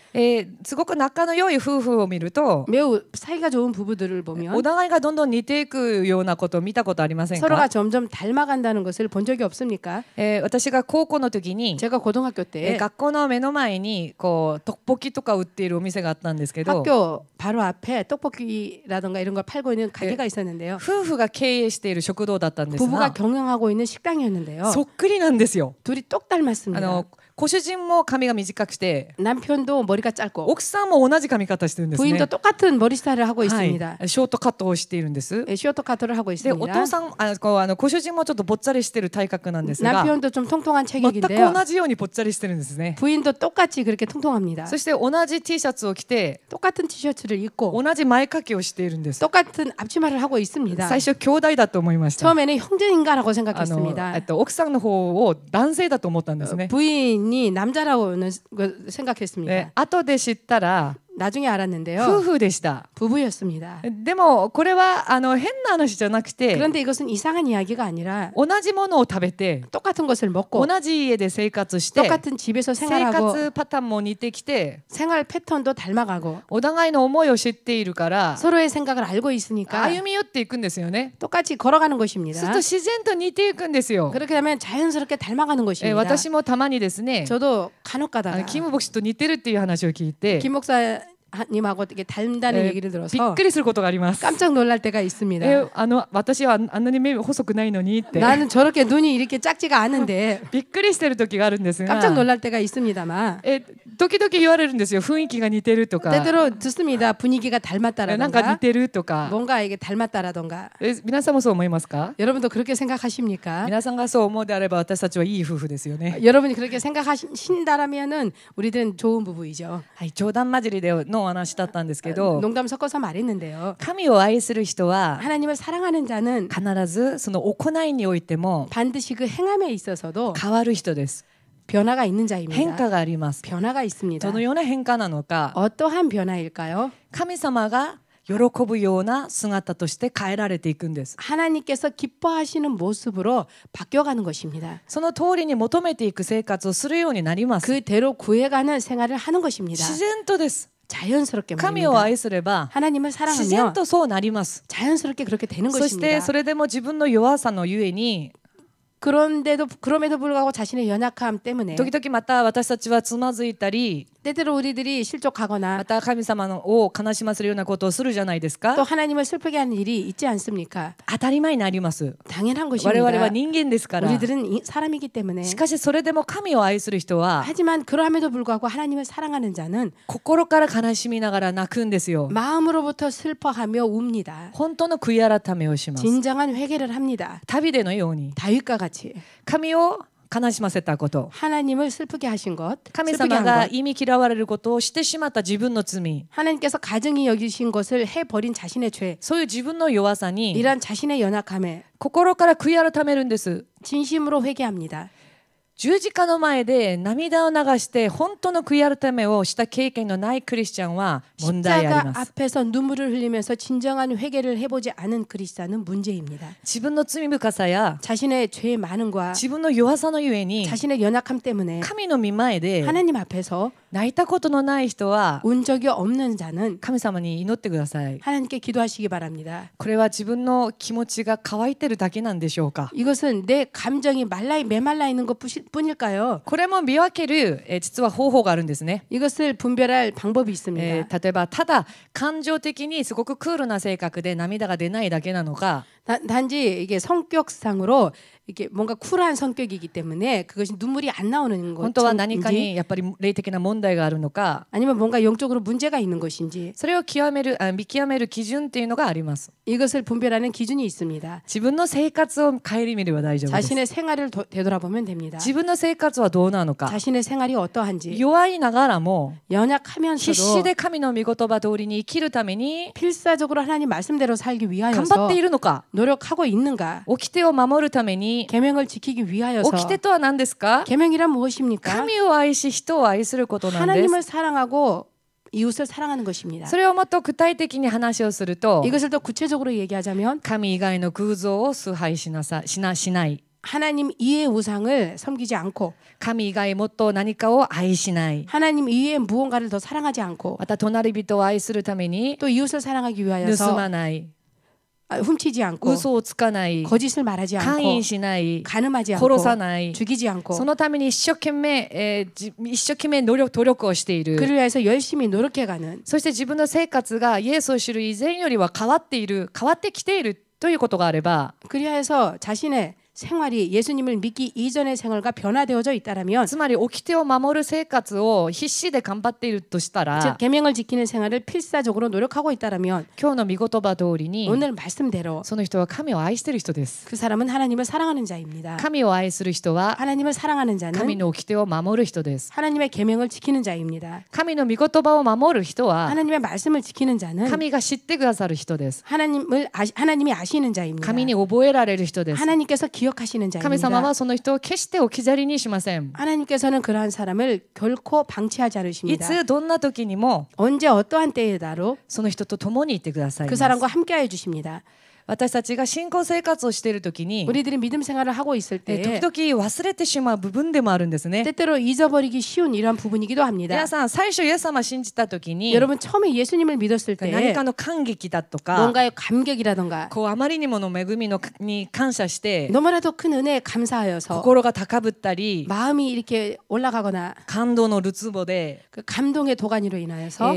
S1: すごく仲の良い夫婦を見ると
S2: 매우 사이가 좋은 부부들을 보면
S1: お互いがどんどん似ていくようなことを見たことありませんか？
S2: 서로가 점점 닮아간다는 것을 본 적이 없습니까?
S1: 私が高校の時に
S2: 제가 고등학교 때
S1: 学校の目の前にこうトッポキとか売っているお店があったんですけど
S2: 학교 바로 앞에 떡볶이라든가 이런 걸 팔고 있는 가게가 있었는데요.
S1: 夫婦が経営している食堂だったんです
S2: 부부가
S1: が
S2: 경영하고 있는 식당이었는데요.
S1: そっくりなんですよ。
S2: 둘이 똑 닮았습니다.
S1: ご主人も髪が短くて
S2: 남편도 머리가 짧고
S1: 奥さんも同じ髪型してるんですね。
S2: 부인도 똑같은 머리 스타일을 하고
S1: は
S2: 있습니다.
S1: い、ショートカットをしているんです。
S2: 쇼트 카트를 하고
S1: で
S2: 있습니다.
S1: お父さんご主人もちょっとぽっちゃりしてる体格なんですが
S2: 남편도 좀 통통한
S1: 全く
S2: 체격인데요.
S1: 同じようにぽっちゃりしてるんですね。
S2: 부인도 똑같이 그렇게 통통합니다.
S1: そして同じ T シャツを着て
S2: 똑같은 티셔츠를 입고
S1: 同じ前掛けをしているんです。
S2: 똑같은 앞치마를 하고 있습니다.
S1: 最初兄弟だと思いました。
S2: 처음에는 형제인가라고 생각했습니다.
S1: 奥さんの方を男性だと思ったんですね。
S2: 부인이 남자라고 생각했습니다.
S1: 後で知ったら
S2: 나중에 알았는데요.
S1: 夫婦でした。
S2: 부부였습니다.
S1: でもこれは変な話じゃなくて、
S2: 그런데 이것은 이상한 이야기가 아니라
S1: 同じものを食べて
S2: 똑같은 것을 먹고
S1: 同じ家で生活して
S2: 똑같은 집에서
S1: 生
S2: 생활하고
S1: 活パターンも似てきて
S2: 생활 패턴도 닮아가고
S1: お互いの思いを知っているから
S2: 서로의 생각을 알고 있으니까
S1: 歩み寄っていくんですよね。
S2: 똑같이 걸어가는
S1: そうす
S2: 것입니다.
S1: ると自然と似ていくんですよ。
S2: 그렇게 되면 자연스럽게 닮아가는 것입니다.
S1: 私もたまにですね、
S2: 저도 간혹가다가
S1: キム牧師と似てるっていう話を聞いて
S2: 김 목사님하고 되게 닮다는 얘기를
S1: びっ
S2: 들어서
S1: くりすることがあります。
S2: 깜짝 놀랄 때가 있습니다.
S1: 私はあんなに目細くないのにって
S2: 나는 저렇게 눈이 이렇게 작지가 않은데
S1: びっくりしてる時があるんですが、
S2: 깜짝 놀랄 때가 있습니다만
S1: 時々言われるんですよ。雰囲気が似てるとか、
S2: 때때로 듣습니다. 분위기가
S1: なんか似
S2: 닮았다라던가
S1: てるとか。
S2: 뭔가 이게 닮았다라던가
S1: 皆さんもそう思いますか？
S2: 여러분도 그렇게 생각하십니까?
S1: 皆さんがそう思うであれば私たちはいい夫婦ですよね。
S2: 여러분이 그렇게 생각하신다라면은 우리들은 좋은 부부이죠.
S1: はい、冗談交じりでのお話だったんですけど、
S2: 농담 섞어서 말했는데요.
S1: 神を愛する人は
S2: 하나님을 사랑하는 자는
S1: 必ずその行いにおいても
S2: 반드시 그 행함에 있어서도
S1: 変わる人です。
S2: 변화가 있는
S1: 変
S2: 자입니다.
S1: 化があります。
S2: 변화가 있습니다.
S1: どのような変化なのか、
S2: 어떠한 변화일까요?
S1: 神様が喜ぶような姿として変えられていくんです。
S2: 하나님께서 기뻐하시는 모습으로 바뀌어가는 것입니다.
S1: その通りに求めていく生活をするようになります。
S2: 그대로 구해가는 생활을 하는 것입니다.
S1: 自然とです。
S2: 자연스럽게
S1: 神を
S2: 말입니다.
S1: 愛すれば
S2: 하나님을
S1: 自然
S2: 사랑하면
S1: とそうなります。
S2: 자연스럽게 그렇게 되는
S1: そして
S2: 것입니다.
S1: それでも自分の弱さのゆえに
S2: 그럼에도 불구하고 자신의 연약함 때문에
S1: 時々また私たちはつまずいたり
S2: 때때로 우리들이 실족하거나
S1: また神様を悲しませるようなことをするじゃないですか。
S2: 또 하나님을 슬프게 하는 일이 있지 않습니까?
S1: 当たり前になります。
S2: 당연한
S1: 我々は
S2: 것입니다.
S1: 人間ですから。
S2: 우리들은 사람이기 때문에
S1: しかしそれでも神を愛する人は
S2: 하지만 그러함에도 불구하고 하나님을 사랑하는 자는
S1: 心から悲しみながら泣くんですよ。
S2: 마음으로부터 슬퍼하며 웁니다.
S1: 本当の悔い改めをします。
S2: 진정한 회개를 합니다.
S1: 旅でのように
S2: 다윗과 같이
S1: 神を悲しませたこと、
S2: 하나님을 슬프게 하신 것,
S1: 神
S2: 슬프게
S1: 様
S2: 한
S1: が
S2: 것,
S1: 忌み嫌われることをしてしまった自分の罪、
S2: 하나님께서 가증히 여기신 것을 해버린 자신의 죄,
S1: そういう自分の弱さに
S2: 이런 자신의 연약함에
S1: 心から悔い改めるんです。
S2: 진심으로 회개합니다.
S1: 十字架の前で涙を流して本当の悔い改めをした経験のないクリスチャンは問題あり
S2: 십자가
S1: ます。
S2: 앞에서 눈물을 흘리면서 진정한 회개를 해보지 않은 그리스도는 문제입니다.
S1: 自分の罪深さや
S2: 자신의 죄의 많음과
S1: 自分の弱さのゆえに
S2: 자신의 연약함 때문에
S1: 神の御前で
S2: 하나님 앞에서
S1: 泣いたことのない人は
S2: 운 적이 없는 자는
S1: 神様に祈ってください。
S2: 하나님께 기도하시기 바랍니다.
S1: これは自分の気持ちが乾いてるだけなんでしょうか。
S2: 이것은 내 감정이 메말라 있는 것뿐일까요?
S1: これも見分ける、実は方法があるんですね。
S2: 이것을 분별할 방법이 있습니다.
S1: 例えばただ感情的にすごくクールな性格で涙が出ないだけなのか、
S2: 단지 이게 성격상으로 이게 뭔가 쿨한 성격이기 때문에 그것이 눈물이 안 나오는
S1: 本当は何か
S2: 것인지
S1: にやっぱり霊的な問題があるのか、
S2: 아니면 뭔가 영적으로 문제가 있는 것인지
S1: それを見極める基準っていうのがあります。
S2: 이것을 분별하는 기준이 있습니다.
S1: 自分の生活を顧みれば大丈夫です。
S2: 자신의 생활을 되돌아보면 됩니다.
S1: 自分の生活はどうなのか。
S2: 자신의 생활이 어떠한지
S1: 弱いながらも必死
S2: 연약하면서도
S1: で神の御言葉通りに生きるために
S2: 필사적으로 하나님 말씀대로 살기
S1: 頑張
S2: 위하여서
S1: っているのか。
S2: 노력하고 있는가?
S1: 掟を守るために
S2: 계명을 지키기 위하여서
S1: 掟とは何ですか？
S2: 계명이란 무엇입니까?
S1: 神を愛し人を愛することなんです。
S2: 하나님을 사랑하고 이웃을 사랑하는 것입니다.
S1: それをもっと具体的に話をすると
S2: 이것을 더 구체적으로 얘기하자면
S1: 神以外の偶像を崇拝しない
S2: 하나님 이의 우상을 섬기지 않고
S1: 神以外もっと何かを愛しない
S2: 하나님 이의 무언가를 더 사랑하지 않고
S1: また隣人を愛するために
S2: 또 이웃을 사랑하기
S1: 盗
S2: 위하여서
S1: まない
S2: 훔치지 않고
S1: 嘘をつかない
S2: 거짓을 말하지
S1: 勧
S2: 않고
S1: 誘しない
S2: 간음하지
S1: 殺
S2: 않고
S1: さない
S2: 죽이지 않고
S1: そのために一生懸命努力をしている
S2: 그를 위해서 열심히 노력해가는
S1: そして自分の生活がイエスを知る以前よりは変わってきているということがあれば
S2: 그리하여서 자신의 생활이 예수님을 믿기 이전의 생활과 변화되어져 있다라면
S1: つまり掟を守る生活を必死で頑張っているとしたら
S2: 즉 계명을 지키는 생활을 필사적으로 노력하고 있다라면
S1: 今日の御言葉通りに
S2: 오늘 말씀대로
S1: その人は神を愛している人です。
S2: 그 사람은 하나님을 사랑하는 자입니다.
S1: 神を愛する人は
S2: 하나님을 사랑하는
S1: 神
S2: 자는
S1: の掟を守る人です。
S2: 하나님의 계명을 지키는 자입니다.
S1: 神の御言葉を守る人は
S2: 하나님의 말씀을 지키는 자는
S1: 神が知ってくださる人です。
S2: 하나님이 아시는 자입니다.
S1: 神に覚えられる人です。
S2: 하나님께서 기억하시는
S1: 神様
S2: 자입니다.
S1: はその人を決して置き去りにしません。
S2: 하나님께서는 그러한 사람을 결코 방치하지
S1: い
S2: 않으십니다.
S1: つどんな時にも
S2: 언제 어떠한 때에다로
S1: その人と共にいてください
S2: 그
S1: ます。
S2: 사람과 함께하여 주십니다.
S1: 私たちが信仰生活をしている時に
S2: 우리들이 믿음 생활을 하고 있을
S1: 時
S2: 때
S1: 々忘れてしまう部分でもあるんですね。
S2: 때때로 잊어버리기 쉬운 이러한 부분이기도 합니다.
S1: 皆さん最初イエス様信じた時に
S2: 여러분 처음에 예수님을 믿었을
S1: 何
S2: 때
S1: かの感激だとか
S2: 뭔가의 감격이라던가
S1: こうあまりにもの恵みのに感謝して
S2: 너무나도 큰 은혜에 감사하여서
S1: 心が高ぶったり
S2: 마음이 이렇게 올라가거나
S1: 感動のるつぼで、
S2: 그 감동의 도가니로 인하여서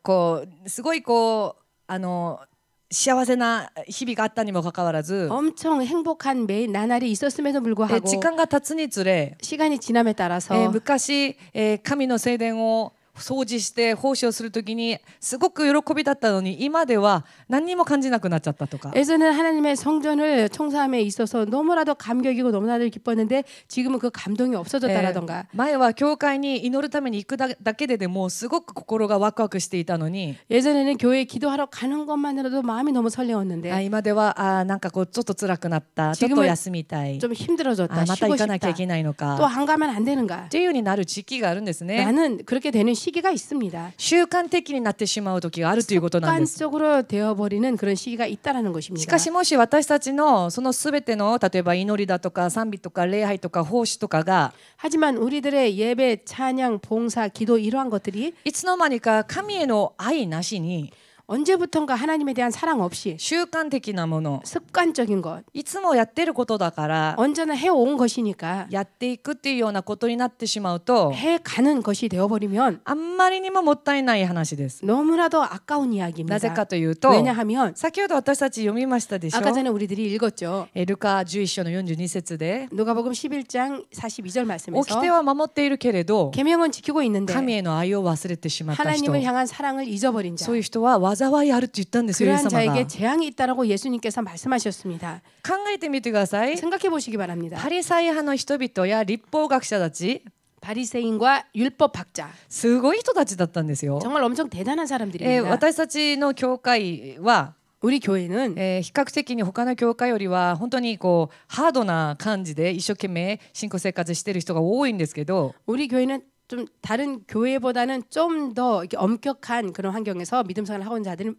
S1: こうすごいこう幸せな日々があったにもかかわらず、
S2: 엄청 행복한 매일 나날이 있었음에도 불구하고
S1: 時間が経つにつれ、
S2: 시간이 지남에 따라서
S1: 昔、神の聖殿を掃除して奉仕をするときにすごく喜びだったのに今では何にも感じなくなっちゃったとか、
S2: 예전에는 하나님의 성전을 청소함에 있어서 너무나도 감격이고 너무나도 기뻤는데 지금은 그 감동이 없어졌다라던가
S1: 前は教会に祈るために行くだけでもすごく心がワクワクしていたのに、
S2: 예전에는 교회에 기도하러 가는 것만으로도 마음이 너무 설레었는데
S1: 今ではなんかこうちょっと辛くなった、ちょっと休みたい、
S2: 좀 힘들어졌다,
S1: また
S2: 쉬고
S1: 行かなきゃい
S2: 싶다,
S1: けないのか
S2: 또 안 가면 안 되는가
S1: っていうようになる時期があるんですね。
S2: 나는 그렇게 되는 시기가 있습니다.
S1: 習慣的になってしまう時があるということなんです。
S2: 습관적으로 되어버리는 그런 시기가 있다라는
S1: し
S2: 것입니다.
S1: かしもし私たちのそのすべての例えば祈りだとか賛美とか礼拝とか奉仕とかが
S2: 하지만 우리들의 예배, 찬양, 봉사, 기도 이러한 것들이
S1: いつの間にか神への愛なしに
S2: 언제부턴가 하나님에 대한 사랑 없이
S1: 習慣的なもの、
S2: 습관적인 것,
S1: いつもやってることだから
S2: 언제나 해온 것이니까
S1: やっていくっていうようなことになってしまうと
S2: 해가는 것이 되어버리면
S1: あんまりにももったいない話です。
S2: 너무나도 아까운
S1: なぜ
S2: 이야기입니다.
S1: かというと
S2: 왜냐하면
S1: 先ほど私たち読みましたでしょ。
S2: 아까 전에 우리들이 읽었죠.
S1: ルカ11章の42節で
S2: 누가복음 11장 42절
S1: 掟
S2: 말씀에서
S1: は守っているけれど
S2: 계명은 지키고 있는데
S1: 神への愛を忘れてしまった人、
S2: 하나님을 향한 사랑을 잊어버린 자,
S1: そういう人は災いあるって言ったんですよ、イエス
S2: 그러한
S1: 様が。
S2: 자에게 재앙이 있다라고 예수님께서 말씀하셨습니다.
S1: 考えてみてください。
S2: 생각해 보시기 바랍니다.
S1: パリサイ派の人々や立法学者たち、
S2: 바리새인과 율법 학자,
S1: すごい人たちだったんですよ。
S2: 정말 엄청 대단한 사람들입니다.
S1: 私たちの教会は、
S2: 우리 교회는
S1: 比較的に他の教会よりは本当にこうハードな感じで一生懸命信仰生活している人が多いんですけど、
S2: 우리 교회는 좀 다른 교회보다는 좀 더 엄격한 그런 환경에서 믿음 생활을 하고 있는 자들은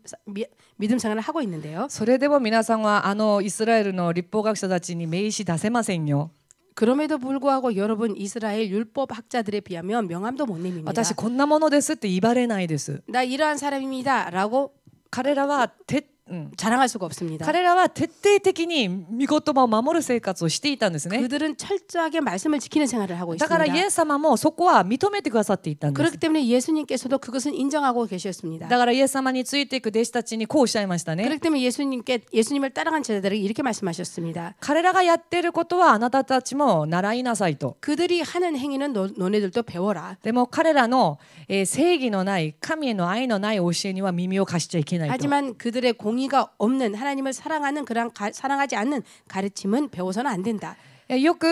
S2: 믿음 생활을 하고 있는데요.
S1: それでも皆さんはイスラエルの立法学者たちに名刺出せませんよ。
S2: 그럼에도 불구하고 여러분 이스라엘 율법 학자들에 비하면 명함도 못 내밉니다.
S1: 私こんなものですって言われないです。
S2: 나 이러한 사람입니다라고
S1: 彼らは
S2: 자랑할 수가 없습니다.
S1: 彼らは徹底的に御言葉を守る生活をしていたんですね。
S2: 그들은 철저하게 말씀을 지키는 생활을 하고
S1: だからイ
S2: 있습니다.
S1: エス様もそこは認めてくださっていたんです。
S2: 그렇기 때문에 예수님께서도 그것은 인정하고 계셨습니다.
S1: だからイエス様についていく弟子たちにこうおっしゃいましたね。
S2: 그렇기 때문에 예수님을 따라간 제자들에게 이렇게 말씀하셨습니다.
S1: 彼らがやっていることはあなたたちも習いなさいと。
S2: 그들이 하는 행위는 너네들도 배워라.
S1: でも彼らの正義のない神への愛のない教えには耳を貸しちゃいけないと。
S2: 하지만 그들의 공의가 없는 하나님을 사랑하는 그런 사랑하지 않는 가르침은 배워서는 안 된다.
S1: よく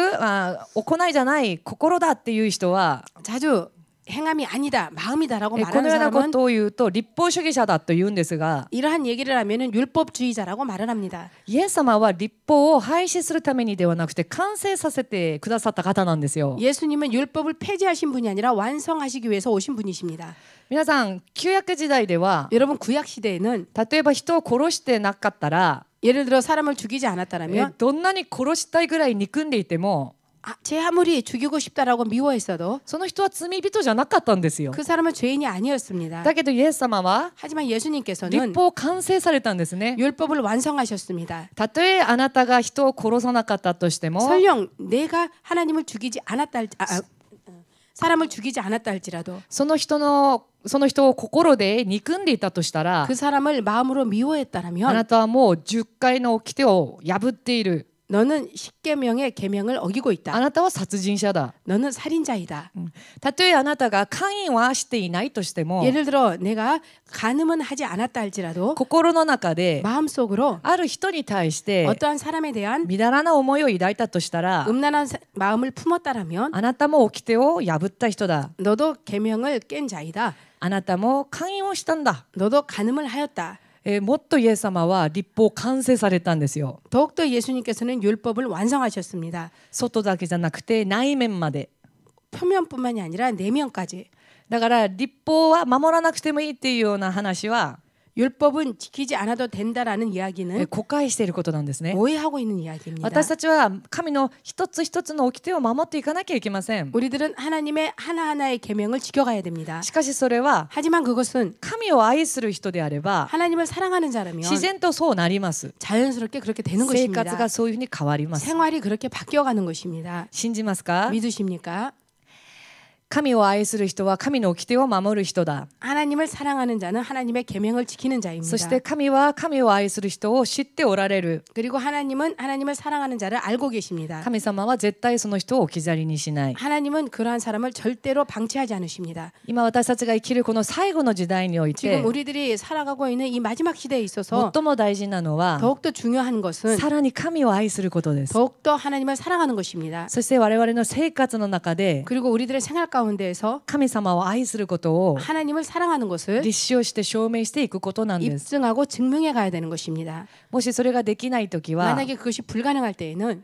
S1: 行いじゃない心だっていう人は
S2: 자주 행함이 아니다, 마음이다라고
S1: この
S2: 말하는
S1: ようなこ
S2: 사람은
S1: とを言うと立法主義者だと言うんですが、
S2: 이러한 얘기를 하면은 율법주의자라고 말을 합니다.
S1: イエス様は立法を廃止するためにではなくて完成させてくださった方なんですよ。
S2: 예수님은 율법을 폐지하신 분이 아니라 완성하시기 위해서 오신 분이십니다.
S1: 皆さん旧約時代では
S2: 여러분 구약 시대에는
S1: 例えば人を殺してなかったら
S2: 예를 들어 사람을 죽이지 않았다라면
S1: どんなに殺したいぐらい憎んでいても
S2: 제 아무리 죽이고 싶다라고 미워했어도
S1: その人は罪人じゃなかったんですよ。
S2: 그 사람은 죄인이 아니었습니다.
S1: だけどイエス様は
S2: 하지만
S1: 立
S2: 예수님께서는
S1: 法を完成されたんですね。
S2: 율법을 완성하셨습니다.
S1: たとえあなたが人を殺さなかったとしても
S2: 설령 내가 하나님을 죽이지 않았다 사람을 죽이지 않았다 할지라도
S1: その人を心で憎んでいたとしたら
S2: 그 사람을 마음으로
S1: あ
S2: 미워했다라면
S1: なたはもう10回の掟を破っている。
S2: 너는 십계명의 계명을 어기고
S1: あ
S2: 있다.
S1: なたは殺人者だ。
S2: 너는 살인자이다.
S1: たとえあなたが勧誘はしていないとしても
S2: 예를 들어 내가 간음은 하지 않았다 할지라도
S1: 心の中で
S2: 마음속으로
S1: ある人に対して
S2: 어떠한 사람에 대한
S1: みだらな思いを抱いたとしたら
S2: 음란한 마음을 품었다라면
S1: あなたも掟を破った人だ。
S2: 너도 계명을 깬 자이다.
S1: あなたも勧誘をしたんだ。
S2: 너도 간음을 하였다.
S1: もっとイエス様は立法を完成されたんですよ。
S2: 더욱더 예수님께서는 율법을 완성하셨습니다.
S1: 外だけじゃなくて内面まで。
S2: 표면뿐만이 아니라 내면까지.
S1: だから立法は守らなくてもいいっていうような話は
S2: 율법은 지키지 않아도 된다라는 이야기는
S1: 誤解していることなんですね。
S2: 오해하고 있는 이야기입니다.
S1: 私たちは神の一つ一つの掟を守っていかなきゃいけません。
S2: 우리들은 하나님의 하나하나의 계명을 지켜가야 됩니다.
S1: しかしそれは
S2: 하지만 그것은
S1: 神を愛する人であれば
S2: 하나님을 사랑하는 자라면
S1: 自然とそうなります。
S2: 자연스럽게 그렇게 되는
S1: 生活
S2: 것입니다.
S1: がそういうふうに変わります。
S2: 생활이 그렇게 바뀌어가는 것입니다.
S1: 信じますか？
S2: 믿으십니까?
S1: 神を愛する人は神の掟を守る人だ。
S2: 하나님을 사랑하는 자는 하나님의 계명을 지키는
S1: そ
S2: 자입니다.
S1: して神は神を愛する人を知っておられる。
S2: 그리고 하나님은 하나님을 사랑하는 자를 알고 계십니다.
S1: 神様は絶対その人を置き去りにしない。
S2: 하나님은 그러한 사람을 절대로 방치하지 않으십니다.
S1: 今私たちが生きるこの最後の時代において
S2: 지금 우리들이 살아가고 있는 이 마지막 시대에 있어서
S1: 最も大事なのは
S2: 더욱더 중요한 것은
S1: さらに神を愛することです。
S2: 더욱더 하나님을 사랑하는 것입니다.
S1: そして我々の生活の中で
S2: 그리고 우리들의 생활 가운데에서
S1: 神様を愛することを
S2: 하나님을 사랑하는 것을
S1: 立証して証明していくことなんです。
S2: 입증하고 증명해 가야 되는 것입니다.
S1: もしそれができないときは
S2: 만약에 그것이 불가능할 때에는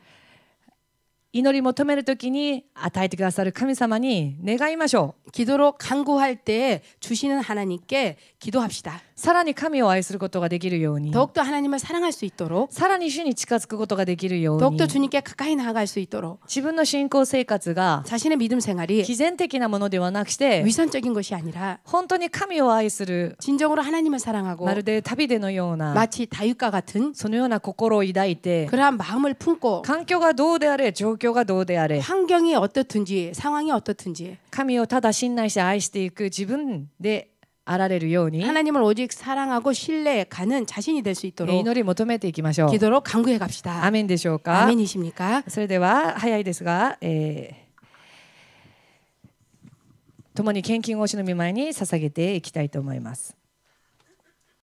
S1: 祈り求めるときに与えてくださる神様に願いましょう。
S2: 기도로 간구할 때 주시는 하나님께 기도합시다.
S1: さらに神を愛することができるように
S2: 더욱더 하나님을 사랑할 수 있도록
S1: さらに主に近づくことができるように
S2: 더욱더 주님께 가까이 나아갈 수 있도록
S1: 自分の信仰生活が
S2: 자신의 믿음 생활이
S1: 偽善的なものではなくて
S2: 위선적인 것이 아니라
S1: 本当に神を愛する
S2: 진정으로 하나님을 사랑하고
S1: まるで旅でのような
S2: 마치 다윗과 같은
S1: そのような心を抱いて
S2: 그러한 마음을 품고
S1: 環境がどうであれ状況がどうであれ
S2: 환경이 어떻든지 상황이 어떻든지
S1: 神をただ信頼して愛していく自分であられるように
S2: 하나님을 오직 사랑하고 신뢰해 가는 자신이 될 수 있도록
S1: 祈り求めていきましょう。
S2: 기도로 간구해 갑시다.
S1: アメンでしょうか？
S2: 아멘이십니까?
S1: それでは早いですが、共に献金を主の御前に捧げていきたいと思います。